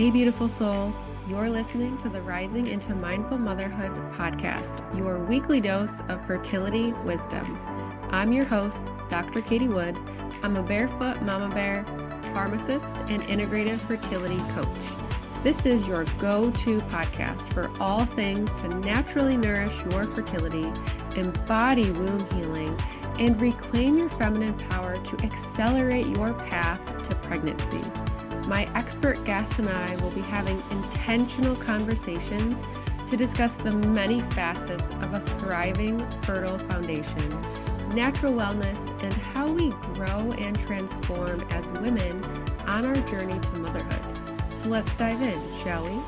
Hey, beautiful soul. You're listening to the Rising into Mindful Motherhood podcast, your weekly dose of fertility wisdom. I'm your host, Dr. Katie Wood. I'm a barefoot mama bear, pharmacist, and integrative fertility coach. This is your go-to podcast for all things to naturally nourish your fertility, embody womb healing, and reclaim your feminine power to accelerate your path to pregnancy. My expert guests and I will be having intentional conversations to discuss the many facets of a thriving, fertile foundation, natural wellness, and how we grow and transform as women on our journey to motherhood. So let's dive in, shall we?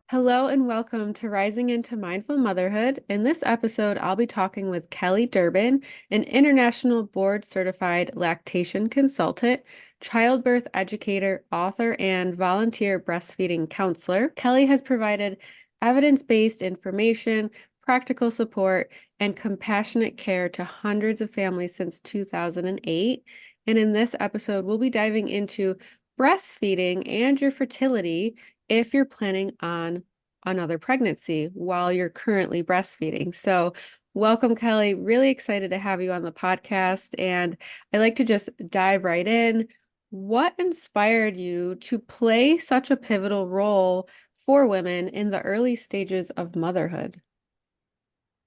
Hello and welcome to Rising into Mindful Motherhood. In this episode, I'll be talking with Kelly Durbin, an international board-certified lactation consultant, childbirth educator, author, and volunteer breastfeeding counselor. Kelly has provided evidence-based information, practical support, and compassionate care to hundreds of families since 2008. And in this episode, we'll be diving into breastfeeding and your fertility if you're planning on another pregnancy while you're currently breastfeeding. So welcome, Kelly. Really excited to have you on the podcast. And I like to just dive right in. What inspired you to play such a pivotal role for women in the early stages of motherhood?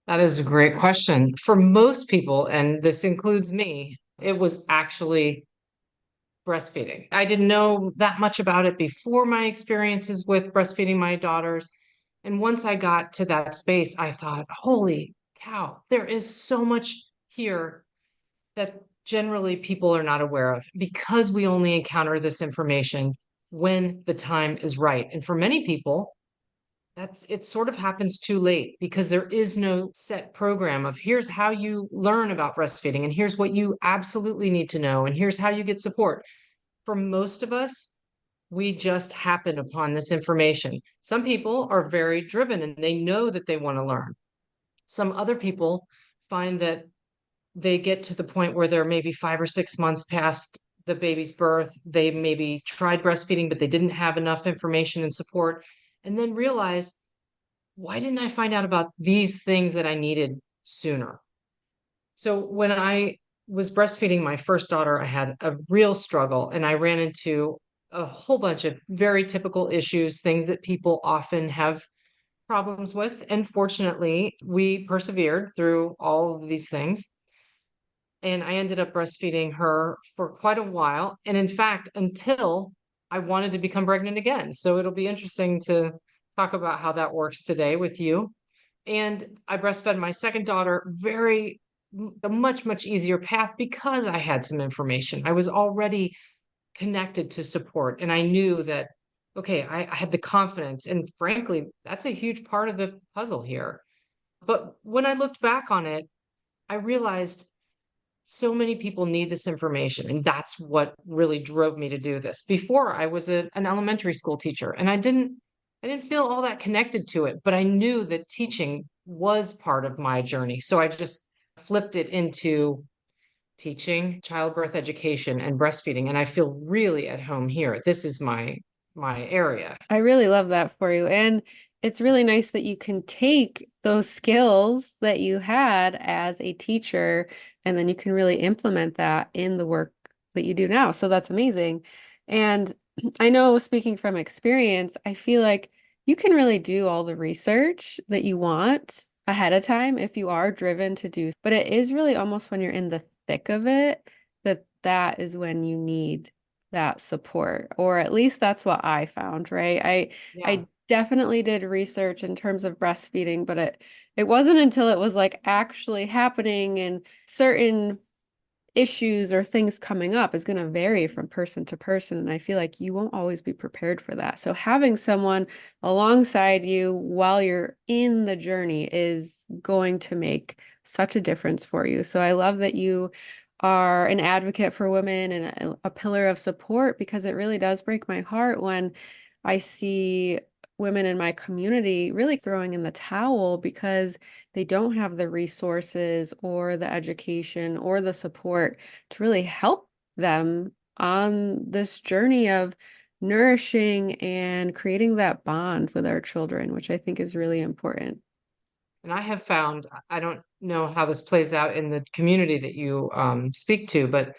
That is a great question. For most people, and this includes me, it was actually breastfeeding. I didn't know that much about it before my experiences with breastfeeding my daughters. And once I got to that space, I thought, holy cow, there is so much here that generally people are not aware of because we only encounter this information when the time is right. And for many people, it sort of happens too late because there is no set program of here's how you learn about breastfeeding and here's what you absolutely need to know and here's how you get support. For most of us, we just happen upon this information. Some people are very driven and they know that they want to learn. Some other people find that they get to the point where they're maybe 5 or 6 months past the baby's birth. They maybe tried breastfeeding, but they didn't have enough information and support, and then realize, why didn't I find out about these things that I needed sooner? So when I was breastfeeding my first daughter, I had a real struggle and I ran into a whole bunch of very typical issues, things that people often have problems with. And fortunately, we persevered through all of these things. And I ended up breastfeeding her for quite a while. And in fact, until I wanted to become pregnant again. So it'll be interesting to talk about how that works today with you. And I breastfed my second daughter a much easier path because I had some information. I was already connected to support and I knew that, okay, I had the confidence. And frankly, that's a huge part of the puzzle here. But when I looked back on it, I realized so many people need this information. And that's what really drove me to do this. Before I was an elementary school teacher and I didn't feel all that connected to it, but I knew that teaching was part of my journey. So I just flipped it into teaching childbirth education and breastfeeding. And I feel really at home here. This is my area. I really love that for you. And it's really nice that you can take those skills that you had as a teacher and then you can really implement that in the work that you do now. So that's amazing. And I know, speaking from experience, I feel like you can really do all the research that you want ahead of time if you are driven to do, but it is really almost when you're in the thick of it that is when you need that support, or at least that's what I found, right? Yeah. I definitely did research in terms of breastfeeding, but it wasn't until it was like actually happening and certain issues or things coming up is going to vary from person to person. And I feel like you won't always be prepared for that. So having someone alongside you while you're in the journey is going to make such a difference for you. So I love that you are an advocate for women and a pillar of support, because it really does break my heart when I see women in my community really throwing in the towel because they don't have the resources or the education or the support to really help them on this journey of nourishing and creating that bond with our children, which I think is really important. And I have found, I don't know how this plays out in the community that you speak to, but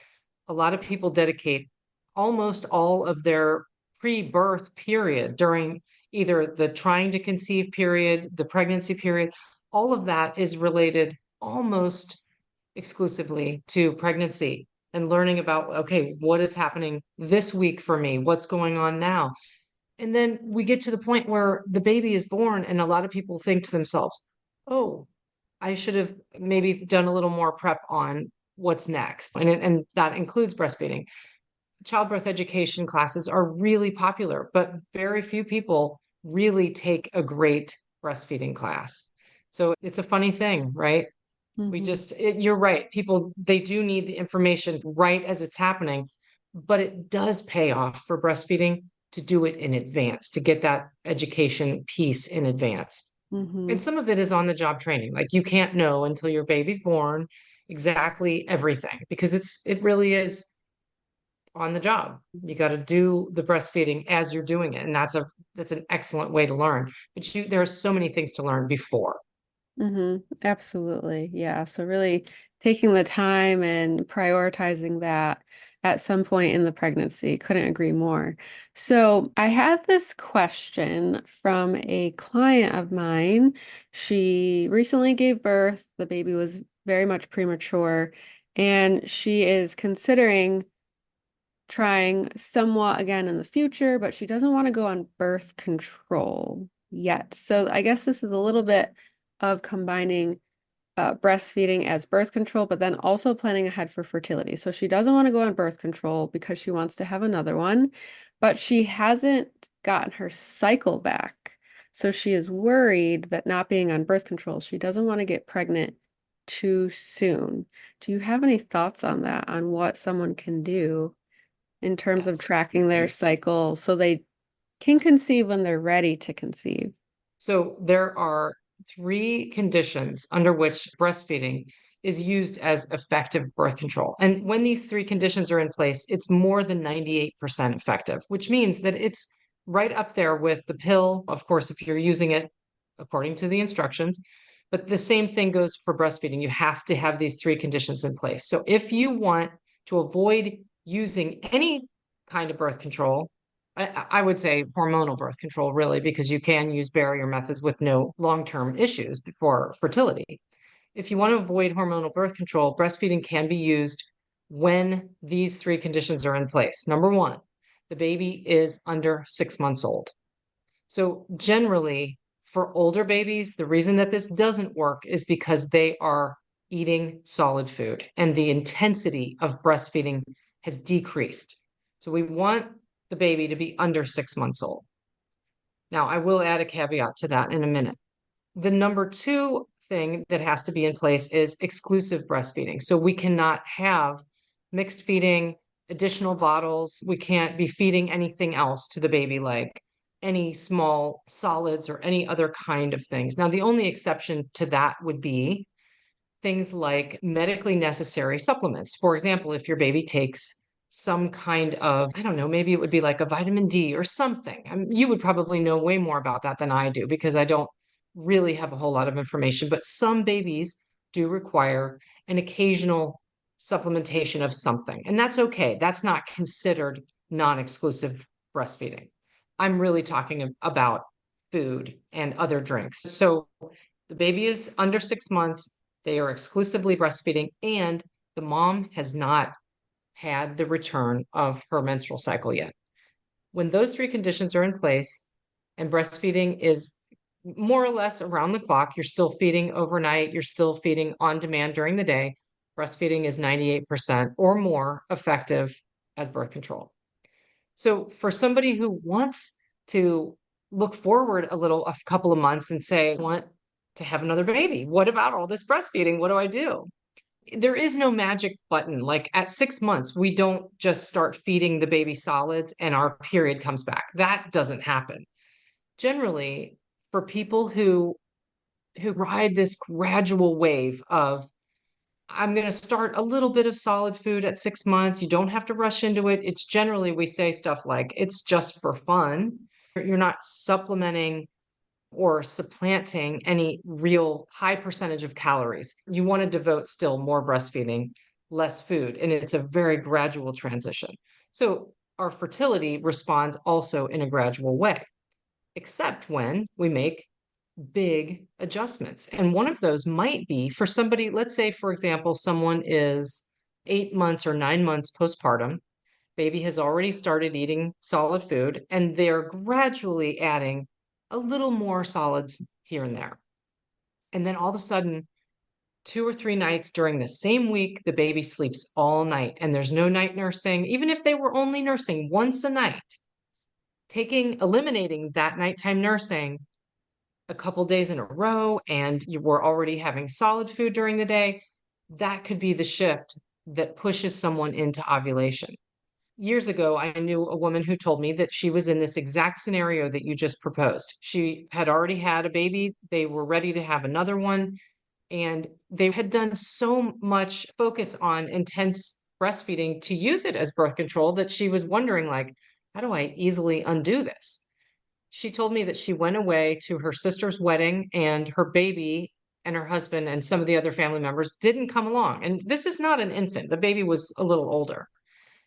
a lot of people dedicate almost all of their pre-birth period during either the trying to conceive period, the pregnancy period. All of that is related almost exclusively to pregnancy and learning about, okay, what is happening this week for me? What's going on now? And then we get to the point where the baby is born, and a lot of people think to themselves, oh, I should have maybe done a little more prep on what's next. And that includes breastfeeding. Childbirth education classes are really popular, but very few people really take a great breastfeeding class. So it's a funny thing, right? Hmm. You're right. People, they do need the information right as it's happening, but it does pay off for breastfeeding to do it in advance, to get that education piece in advance. Hmm. And some of it is on the job training. Like you can't know until your baby's born exactly everything because it really is on the job. You got to do the breastfeeding as you're doing it. And that's an excellent way to learn. But there are so many things to learn before. Absolutely. Yeah. So really taking the time and prioritizing that at some point in the pregnancy. Couldn't agree more. So I had this question from a client of mine. She recently gave birth. The baby was very much premature, and she is considering trying somewhat again in the future, but she doesn't want to go on birth control yet. So I guess this is a little bit of combining breastfeeding as birth control, but then also planning ahead for fertility. So she doesn't want to go on birth control because she wants to have another one, but she hasn't gotten her cycle back. So she is worried that not being on birth control, she doesn't want to get pregnant too soon. Do you have any thoughts on that, on what someone can do in terms of Yes. tracking their cycle so they can conceive when they're ready to conceive? So there are three conditions under which breastfeeding is used as effective birth control. And when these three conditions are in place, it's more than 98% effective, which means that it's right up there with the pill, of course, if you're using it according to the instructions. But the same thing goes for breastfeeding. You have to have these three conditions in place. So if you want to avoid using any kind of birth control, I would say hormonal birth control, really, because you can use barrier methods with no long-term issues for fertility. If you want to avoid hormonal birth control, breastfeeding can be used when these three conditions are in place. Number one, the baby is under 6 months old. So generally, for older babies, the reason that this doesn't work is because they are eating solid food and the intensity of breastfeeding has decreased. So we want the baby to be under 6 months old. Now, I will add a caveat to that in a minute. The number two thing that has to be in place is exclusive breastfeeding. So we cannot have mixed feeding, additional bottles. We can't be feeding anything else to the baby, like any small solids or any other kind of things. Now, the only exception to that would be things like medically necessary supplements. For example, if your baby takes some kind of, I don't know, maybe it would be like a vitamin D or something. You would probably know way more about that than I do because I don't really have a whole lot of information, but some babies do require an occasional supplementation of something, and that's okay. That's not considered non-exclusive breastfeeding. I'm really talking about food and other drinks. So the baby is under 6 months. They are exclusively breastfeeding, and the mom has not had the return of her menstrual cycle yet. When those three conditions are in place and breastfeeding is more or less around the clock, you're still feeding overnight, you're still feeding on demand during the day, breastfeeding is 98% or more effective as birth control. So for somebody who wants to look forward a couple of months and say, I want to have another baby. What about all this breastfeeding? What do I do? There is no magic button. Like at 6 months, we don't just start feeding the baby solids and our period comes back. That doesn't happen. Generally, for people who ride this gradual wave of, I'm going to start a little bit of solid food at 6 months. You don't have to rush into it. It's generally, we say stuff like, it's just for fun. You're not supplementing or supplanting any real high percentage of calories. You want to devote still more breastfeeding, less food, and it's a very gradual transition. So our fertility responds also in a gradual way, except when we make big adjustments. And one of those might be for somebody, let's say, for example, someone is 8 months or 9 months postpartum, baby has already started eating solid food, and they're gradually adding a little more solids here and there. And then all of a sudden, 2 or 3 nights during the same week, the baby sleeps all night and there's no night nursing, even if they were only nursing once a night. Eliminating that nighttime nursing a couple days in a row and you were already having solid food during the day, that could be the shift that pushes someone into ovulation. Years ago, I knew a woman who told me that she was in this exact scenario that you just proposed. She had already had a baby, they were ready to have another one, and they had done so much focus on intense breastfeeding to use it as birth control that she was wondering, like, how do I easily undo this? She told me that she went away to her sister's wedding and her baby and her husband and some of the other family members didn't come along. And this is not an infant, the baby was a little older.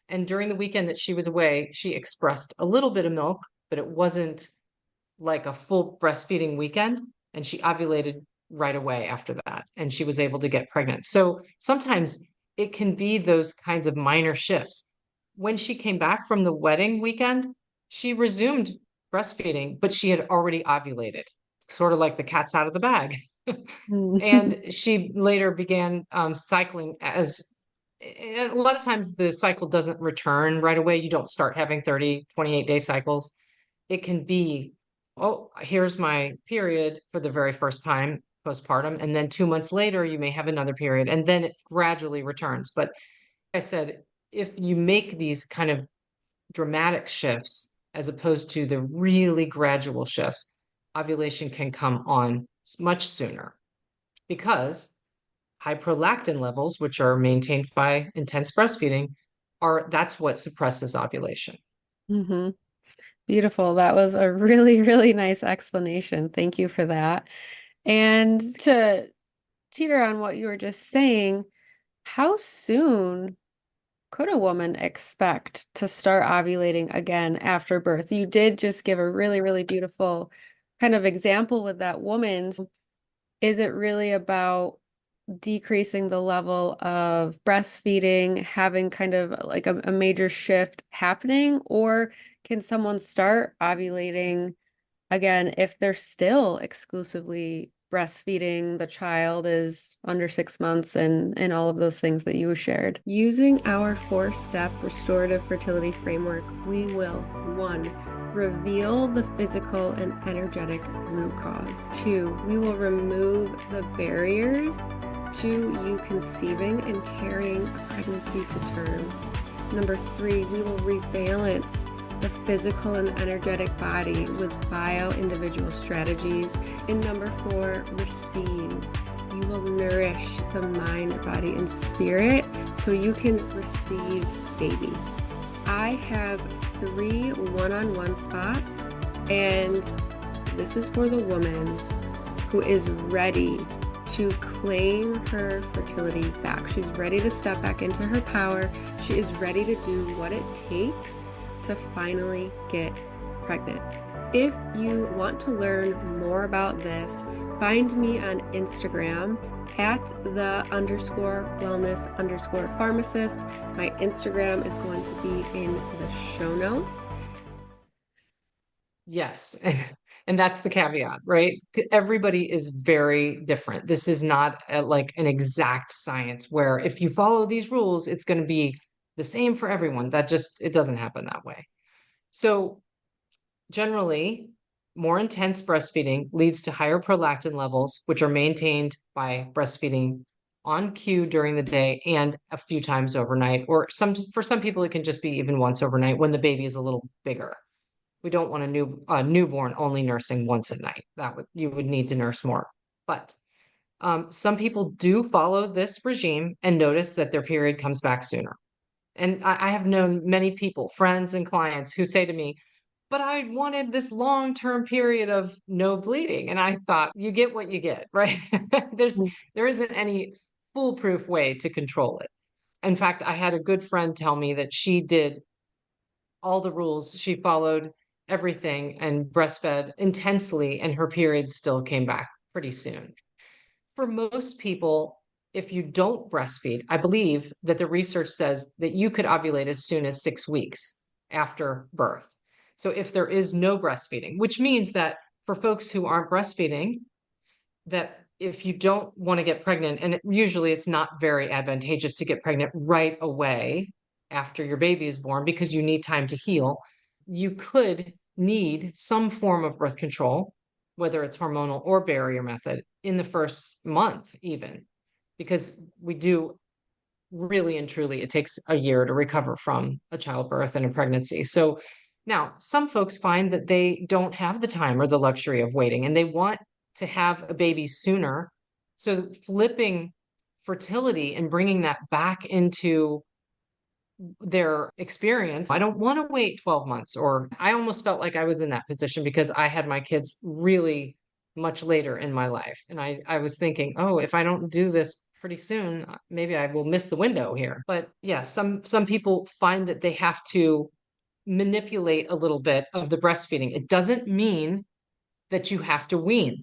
And during the weekend that she was away, she expressed a little bit of milk, but it wasn't like a full breastfeeding weekend. And she ovulated right away after that. And she was able to get pregnant. So sometimes it can be those kinds of minor shifts. When she came back from the wedding weekend, she resumed breastfeeding, but she had already ovulated, sort of like the cat's out of the bag. And she later began cycling as a lot of times the cycle doesn't return right away. You don't start having 30, 28-day cycles. It can be, oh, here's my period for the very first time postpartum. And then 2 months later, you may have another period and then it gradually returns. But I said, if you make these kind of dramatic shifts as opposed to the really gradual shifts, ovulation can come on much sooner because high prolactin levels, which are maintained by intense breastfeeding, that's what suppresses ovulation. Mm-hmm. Beautiful. That was a really, really nice explanation. Thank you for that. And to teeter on what you were just saying, how soon could a woman expect to start ovulating again after birth? You did just give a really, really beautiful kind of example with that woman. Is it really about decreasing the level of breastfeeding, having kind of like a major shift happening, or can someone start ovulating again if they're still exclusively breastfeeding, the child is under 6 months, and all of those things that you shared? Using our 4-step restorative fertility framework, we will, 1, reveal the physical and energetic root cause. 2, we will remove the barriers to you conceiving and carrying a pregnancy to term. Number 3, we will rebalance the physical and energetic body with bio-individual strategies. And number 4, receive. You will nourish the mind, body, and spirit so you can receive baby. I have 3 one-on-one spots, and this is for the woman who is ready to claim her fertility back. She's ready to step back into her power. She is ready to do what it takes to finally get pregnant. If you want to learn more about this, find me on Instagram at @the_wellness_pharmacist. My Instagram is going to be in the show notes. Yes. And that's the caveat, right? Everybody is very different. This is not like an exact science where if you follow these rules, it's going to be the same for everyone. It doesn't happen that way. So generally, more intense breastfeeding leads to higher prolactin levels, which are maintained by breastfeeding on cue during the day and a few times overnight, or for some people, it can just be even once overnight when the baby is a little bigger. We don't want a newborn only nursing once a night. You would need to nurse more. But some people do follow this regime and notice that their period comes back sooner. And I have known many people, friends and clients, who say to me, but I wanted this long-term period of no bleeding. And I thought, you get what you get, right? There isn't any foolproof way to control it. In fact, I had a good friend tell me that she did all the rules, she followed everything and breastfed intensely, and her period still came back pretty soon. For most people, if you don't breastfeed, I believe that the research says that you could ovulate as soon as 6 weeks after birth. So if there is no breastfeeding, which means that for folks who aren't breastfeeding, that if you don't want to get pregnant, and usually it's not very advantageous to get pregnant right away after your baby is born because you need time to heal, you could need some form of birth control, whether it's hormonal or barrier method, in the first month, even because we do really and truly, it takes a year to recover from a childbirth and a pregnancy. So now some folks find that they don't have the time or the luxury of waiting and they want to have a baby sooner. So flipping fertility and bringing that back into their experience. I don't want to wait 12 months, or I almost felt like I was in that position because I had my kids really much later in my life. And I was thinking, oh, if I don't do this pretty soon, maybe I will miss the window here. But yeah, some people find that they have to manipulate a little bit of the breastfeeding. It doesn't mean that you have to wean.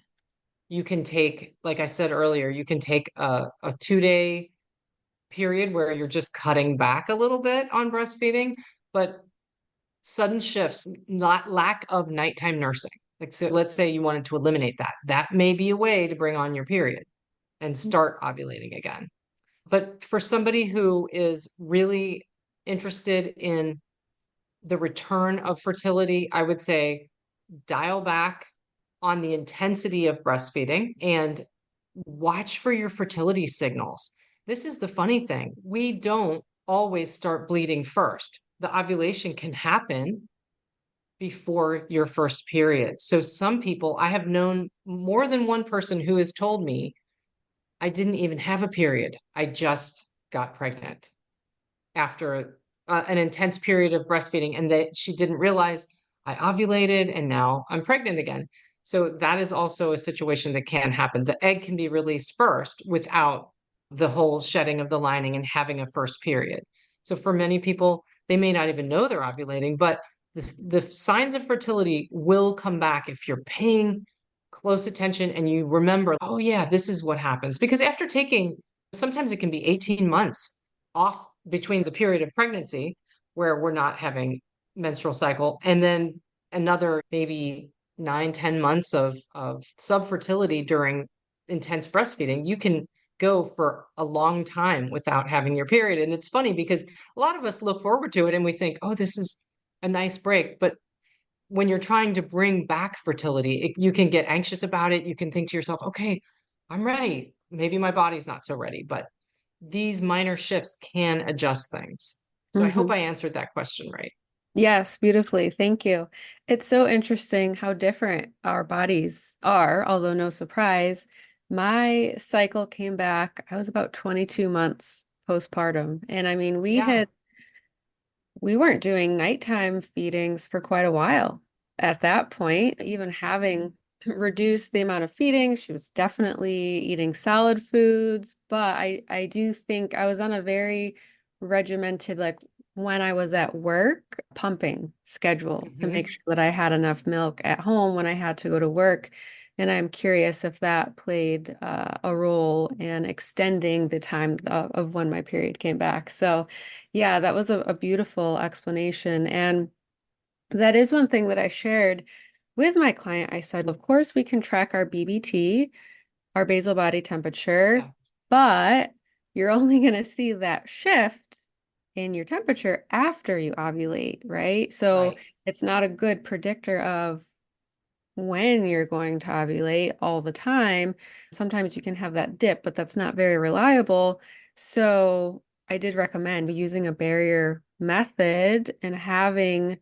You can take, like I said earlier, you can take a 2 day period where you're just cutting back a little bit on breastfeeding, but sudden shifts, not lack of nighttime nursing. Like, so let's say you wanted to eliminate that. That may be a way to bring on your period and start ovulating again. But for somebody who is really interested in the return of fertility, I would say dial back on the intensity of breastfeeding and watch for your fertility signals. This is the funny thing. We don't always start bleeding first. The ovulation can happen before your first period. So some people, I have known more than one person who has told me, I didn't even have a period. I just got pregnant after an intense period of breastfeeding, and that she didn't realize I ovulated and now I'm pregnant again. So that is also a situation that can happen. The egg can be released first without the whole shedding of the lining and having a first period. So for many people, they may not even know they're ovulating, but the signs of fertility will come back if you're paying close attention and you remember, oh yeah, this is what happens. Because after taking, sometimes it can be 18 months off between the period of pregnancy where we're not having menstrual cycle and then another maybe 9, 10 months of subfertility during intense breastfeeding, you can go for a long time without having your period. And it's funny because a lot of us look forward to it and we think, oh, this is a nice break. But when you're trying to bring back fertility, you can get anxious about it. You can think to yourself, okay, I'm ready. Maybe my body's not so ready, but these minor shifts can adjust things. So I hope Mhm. I answered that question right. Yes, beautifully. Thank you. It's so interesting how different our bodies are, although no surprise. My cycle came back, I was about 22 months postpartum. And I mean, Yeah. we weren't doing nighttime feedings for quite a while at that point, even having reduced the amount of feeding. She was definitely eating solid foods, but I do think I was on a very regimented, like when I was at work, pumping schedule to make Hmm. sure that I had enough milk at home when I had to go to work. And I'm curious if that played a role in extending the time of when my period came back. So, yeah, that was a beautiful explanation. And that is one thing that I shared with my client. I said, of course, we can track our BBT, our basal body temperature, Yeah. but you're only going to see that shift in your temperature after you ovulate, right? So Right. it's not a good predictor of when you're going to ovulate all the time. Sometimes you can have that dip, but that's not very reliable. So I did recommend using a barrier method and having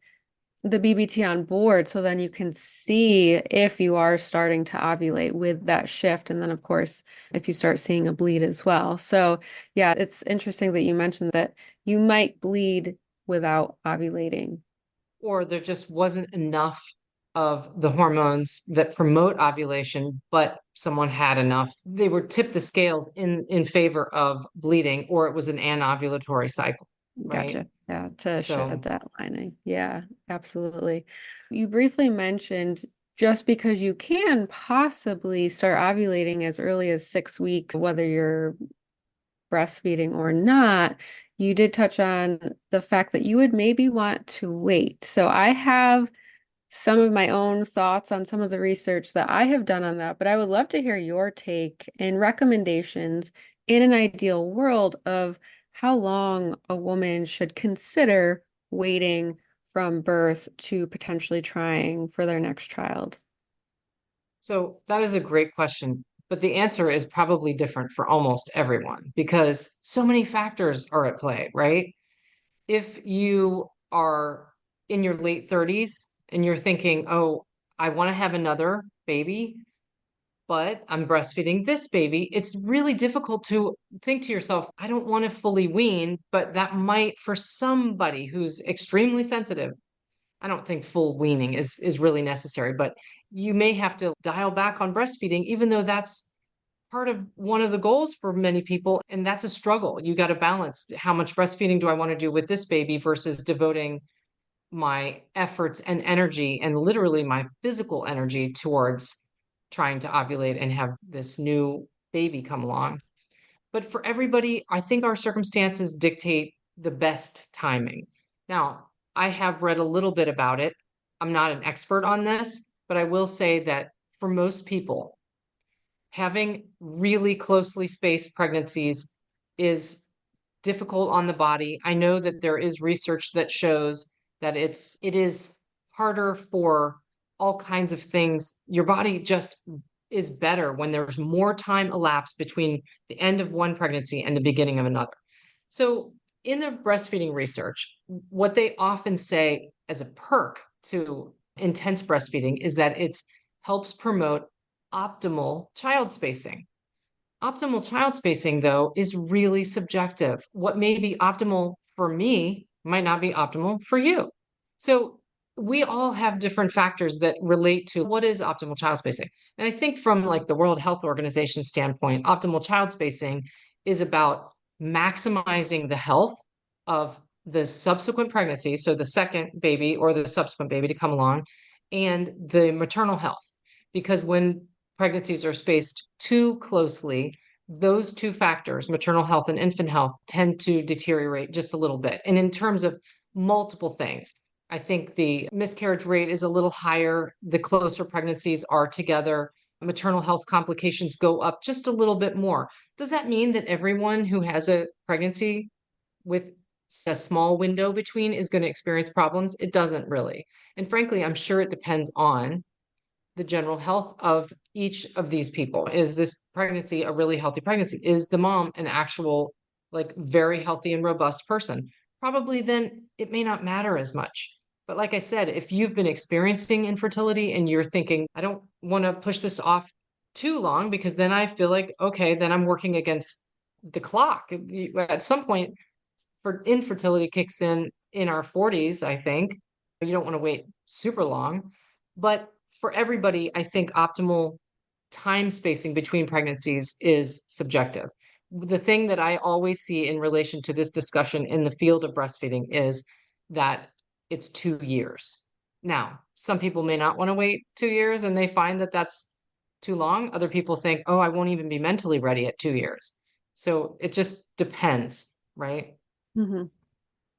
the BBT on board so then you can see if you are starting to ovulate with that shift. And then, of course, if you start seeing a bleed as well. So, yeah, it's interesting that you mentioned that you might bleed without ovulating. Or there just wasn't enough of the hormones that promote ovulation, but someone had enough. They were tipped the scales in favor of bleeding, or it was an anovulatory cycle, right? Gotcha. Yeah, to shed So, that lining. Yeah, absolutely. You briefly mentioned just because you can possibly start ovulating as early as 6 weeks, whether you're breastfeeding or not, you did touch on the fact that you would maybe want to wait. So I have some of my own thoughts on some of the research that I have done on that, but I would love to hear your take and recommendations in an ideal world of how long a woman should consider waiting from birth to potentially trying for their next child. so that is a great question. But the answer is probably different for almost everyone because so many factors are at play, right? If you are in your late 30s and you're thinking, oh, I want to have another baby, but I'm breastfeeding this baby, it's really difficult to think to yourself, I don't want to fully wean, but that might, for somebody who's extremely sensitive, I don't think full weaning is really necessary, but you may have to dial back on breastfeeding, even though that's part of one of the goals for many people. And that's a struggle. You got to balance how much breastfeeding do I want to do with this baby versus devoting my efforts and energy and literally my physical energy towards trying to ovulate and have this new baby come along. But for everybody, I think our circumstances dictate the best timing. Now, I have read a little bit about it. I'm not an expert on this, but I will say that for most people, having really closely spaced pregnancies is difficult on the body. I know that there is research that shows that it is harder for all kinds of things. Your body just is better when there's more time elapsed between the end of one pregnancy and the beginning of another. So in the breastfeeding research, what they often say as a perk to intense breastfeeding is that it helps promote optimal child spacing. Optimal child spacing, though, is really subjective. What may be optimal for me might not be optimal for you. So we all have different factors that relate to what is optimal child spacing. And I think from like the World Health Organization standpoint, optimal child spacing is about maximizing the health of the subsequent pregnancy, so the second baby or the subsequent baby to come along, and the maternal health. Because when pregnancies are spaced too closely, those two factors, maternal health and infant health, tend to deteriorate just a little bit. And in terms of multiple things, I think the miscarriage rate is a little higher the closer pregnancies are together. Maternal health complications go up just a little bit more. Does that mean that everyone who has a pregnancy with a small window between is going to experience problems? It doesn't really. And frankly, I'm sure it depends on the general health of each of these people. Is this pregnancy a really healthy pregnancy? Is the mom an actual, like, very healthy and robust person? Probably then it may not matter as much. But like I said, if you've been experiencing infertility and you're thinking, I don't want to push this off too long because then I feel like, okay, then I'm working against the clock. At some point, for infertility kicks in our 40s, I think. You don't want to wait super long. But for everybody, I think optimal time spacing between pregnancies is subjective. The thing that I always see in relation to this discussion in the field of breastfeeding is that it's 2 years. Now, some people may not want to wait 2 years and they find that that's too long. Other people think, oh, I won't even be mentally ready at 2 years. So it just depends, right? Hmm.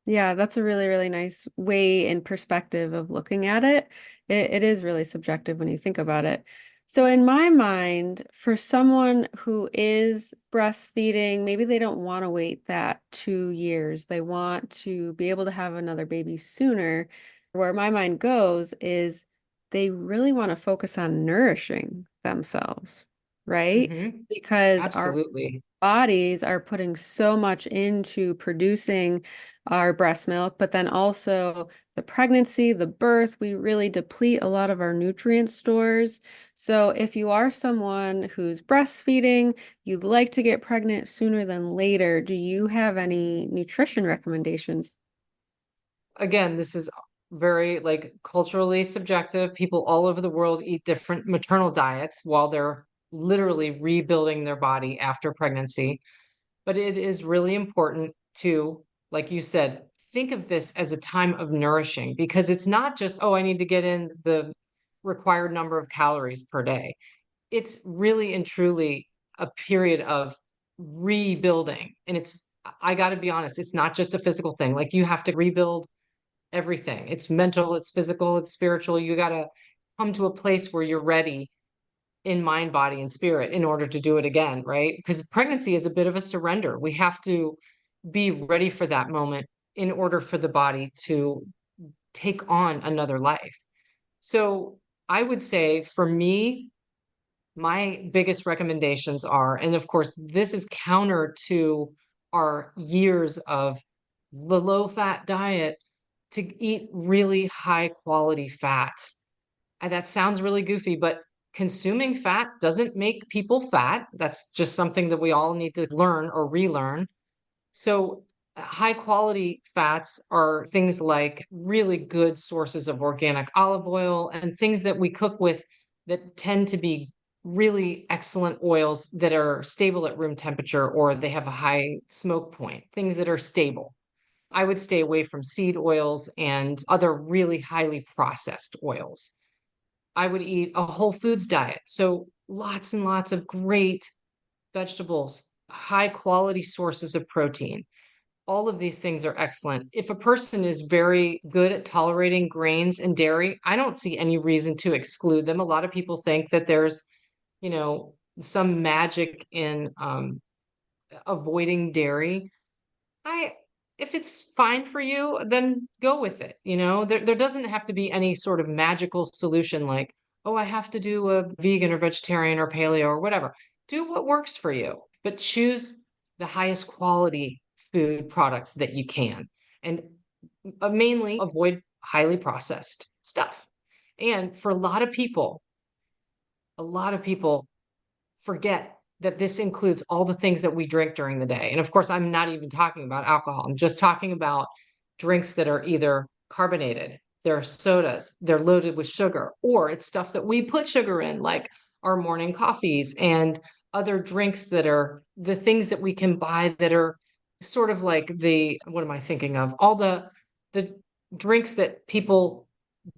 Yeah, that's a really, really nice way and perspective of looking at it. It is really subjective when you think about it. So in my mind, for someone who is breastfeeding, maybe they don't want to wait that 2 years. They want to be able to have another baby sooner. Where my mind goes is they really want to focus on nourishing themselves. right? Hmm. Because our Absolutely. bodies are putting so much into producing our breast milk, but then also the pregnancy, the birth, we really deplete a lot of our nutrient stores. So if you are someone who's breastfeeding, you'd like to get pregnant sooner than later, do you have any nutrition recommendations? Again, this is very like culturally subjective. People all over the world eat different maternal diets while they're literally rebuilding their body after pregnancy. But it is really important to, like you said, think of this as a time of nourishing because it's not just, oh, I need to get in the required number of calories per day. It's really and truly a period of rebuilding. And I got to be honest, it's not just a physical thing. Like you have to rebuild everything. It's mental, it's physical, it's spiritual. You got to come to a place where you're ready in mind, body, and spirit in order to do it again, right? Because pregnancy is a bit of a surrender. We have to be ready for that moment in order for the body to take on another life. So I would say for me, my biggest recommendations are, and of course, this is counter to our years of the low fat diet, to eat really high quality fats. And that sounds really goofy, but consuming fat doesn't make people fat. That's just something that we all need to learn or relearn. So, high quality fats are things like really good sources of organic olive oil and things that we cook with that tend to be really excellent oils that are stable at room temperature or they have a high smoke point, things that are stable. I would stay away from seed oils and other really highly processed oils. I would eat a whole foods diet. So lots and lots of great vegetables, high quality sources of protein. All of these things are excellent. If a person is very good at tolerating grains and dairy, I don't see any reason to exclude them. A lot of people think that there's, you know, some magic in avoiding dairy. I If it's fine for you, then go with it. There doesn't have to be any sort of magical solution like, oh, I have to do a vegan or vegetarian or paleo or whatever. Do what works for you, but choose the highest quality food products that you can. And mainly avoid highly processed stuff. And for a lot of people forget that this includes all the things that we drink during the day. And of course, I'm not even talking about alcohol. I'm just talking about drinks that are either carbonated, they're sodas, they're loaded with sugar, or it's stuff that we put sugar in, like our morning coffees and other drinks that are the things that we can buy that are sort of like what am I thinking of? All the drinks that people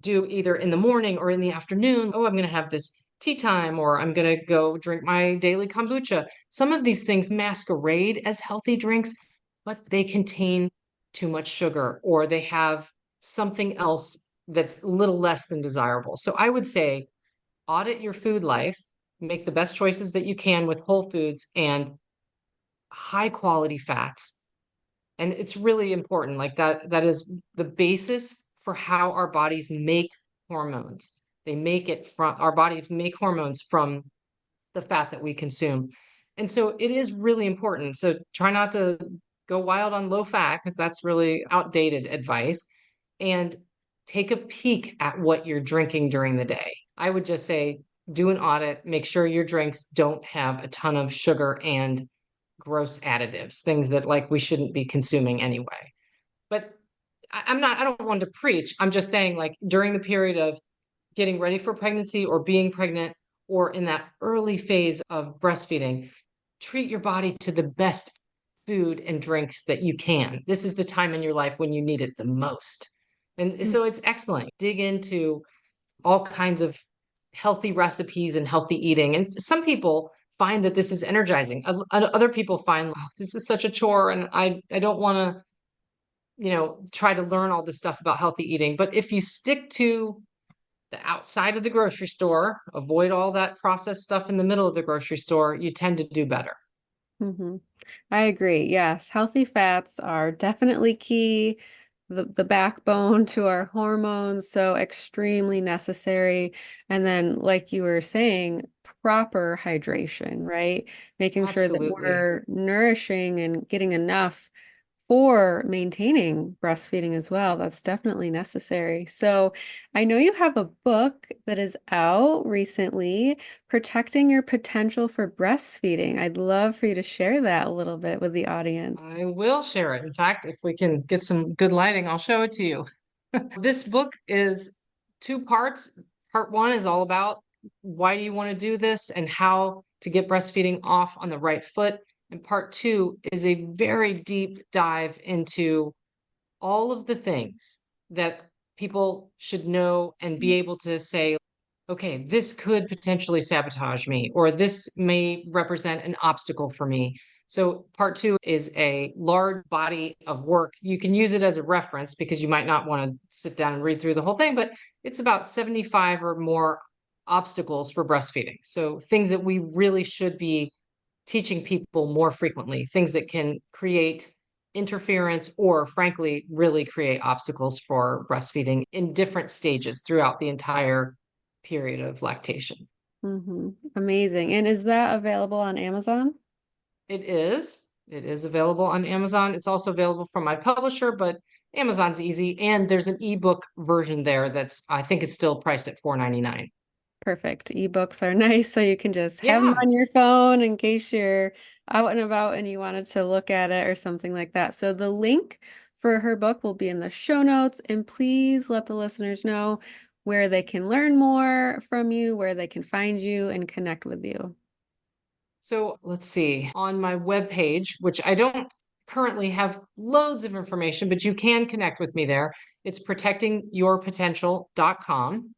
do either in the morning or in the afternoon. Oh, I'm going to have this tea time, or I'm going to go drink my daily kombucha. Some of these things masquerade as healthy drinks, but they contain too much sugar or they have something else that's a little less than desirable. So I would say audit your food life, make the best choices that you can with whole foods and high quality fats. And it's really important. Like that is the basis for how our bodies make hormones. They make it from our bodies make hormones from the fat that we consume. And so it is really important. So try not to go wild on low fat because that's really outdated advice. And take a peek at what you're drinking during the day. I would just say do an audit, make sure your drinks don't have a ton of sugar and gross additives, things that like we shouldn't be consuming anyway. But I don't want to preach. I'm just saying, like, during the period of getting ready for pregnancy or being pregnant or in that early phase of breastfeeding, treat your body to the best food and drinks that you can. This is the time in your life when you need it the most. And so it's excellent. Dig into all kinds of healthy recipes and healthy eating. And some people find that this is energizing. Other people find, oh, this is such a chore and I don't want to, try to learn all this stuff about healthy eating. But if you stick to the outside of the grocery store, avoid all that processed stuff in the middle of the grocery store, you tend to do better. Hmm. I agree. Yes, healthy fats are definitely key, the backbone to our hormones, so extremely necessary. And then, like you were saying, proper hydration, right? Making sure that Absolutely. we're nourishing and getting enough for maintaining breastfeeding as well. That's definitely necessary. So I know you have a book that is out recently, Protecting Your Potential for Breastfeeding. I'd love for you to share that a little bit with the audience. I will share it. In fact, if we can get some good lighting, I'll show it to you. This book is two parts. Part one is all about why do you want to do this and how to get breastfeeding off on the right foot. And part two is a very deep dive into all of the things that people should know and be able to say, okay, this could potentially sabotage me, or this may represent an obstacle for me. So, part two is a large body of work. You can use it as a reference because you might not want to sit down and read through the whole thing, but it's about 75 or more obstacles for breastfeeding. So, things that we really should be teaching people more frequently, things that can create interference or, frankly, really create obstacles for breastfeeding in different stages throughout the entire period of lactation. Amazing. And is that available on Amazon? It is. It is available on Amazon. It's also available from my publisher, but Amazon's easy. And there's an ebook version there that's, I think it's still priced at $4.99. Perfect. Ebooks are nice, so you can just have them Yeah. on your phone in case you're out and about and you wanted to look at it or something like that. So the link for her book will be in the show notes, and please let the listeners know where they can learn more from you, where they can find you and connect with you. So let's see. On my webpage, which I don't currently have loads of information, but you can connect with me there. It's protectingyourpotential.com.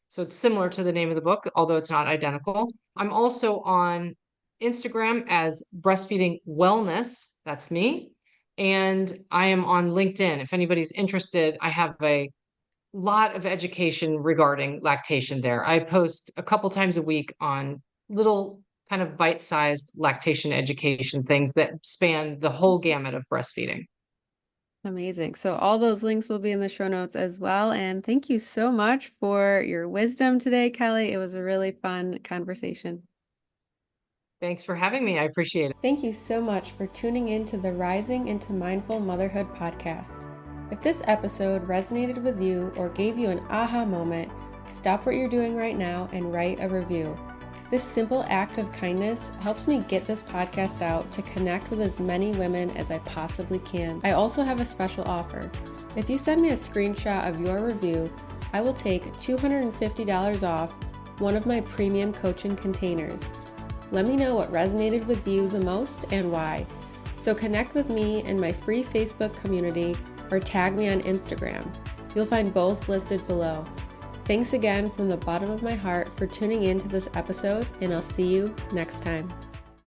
So it's similar to the name of the book, although it's not identical. I'm also on Instagram as Breastfeeding Wellness. That's me. And I am on LinkedIn. If anybody's interested, I have a lot of education regarding lactation there. I post a couple times a week on little kind of bite-sized lactation education things that span the whole gamut of breastfeeding. Amazing. So all those links will be in the show notes as well. And thank you so much for your wisdom today, Kelly. It was a really fun conversation. Thanks for having me. I appreciate it. Thank you so much for tuning in to the Rising into Mindful Motherhood podcast. If this episode resonated with you or gave you an aha moment, stop what you're doing right now and write a review. This simple act of kindness helps me get this podcast out to connect with as many women as I possibly can. I also have a special offer. If you send me a screenshot of your review, I will take $250 off one of my premium coaching containers. Let me know what resonated with you the most and why. So connect with me in my free Facebook community or tag me on Instagram. You'll find both listed below. Thanks again from the bottom of my heart for tuning in to this episode, and I'll see you next time.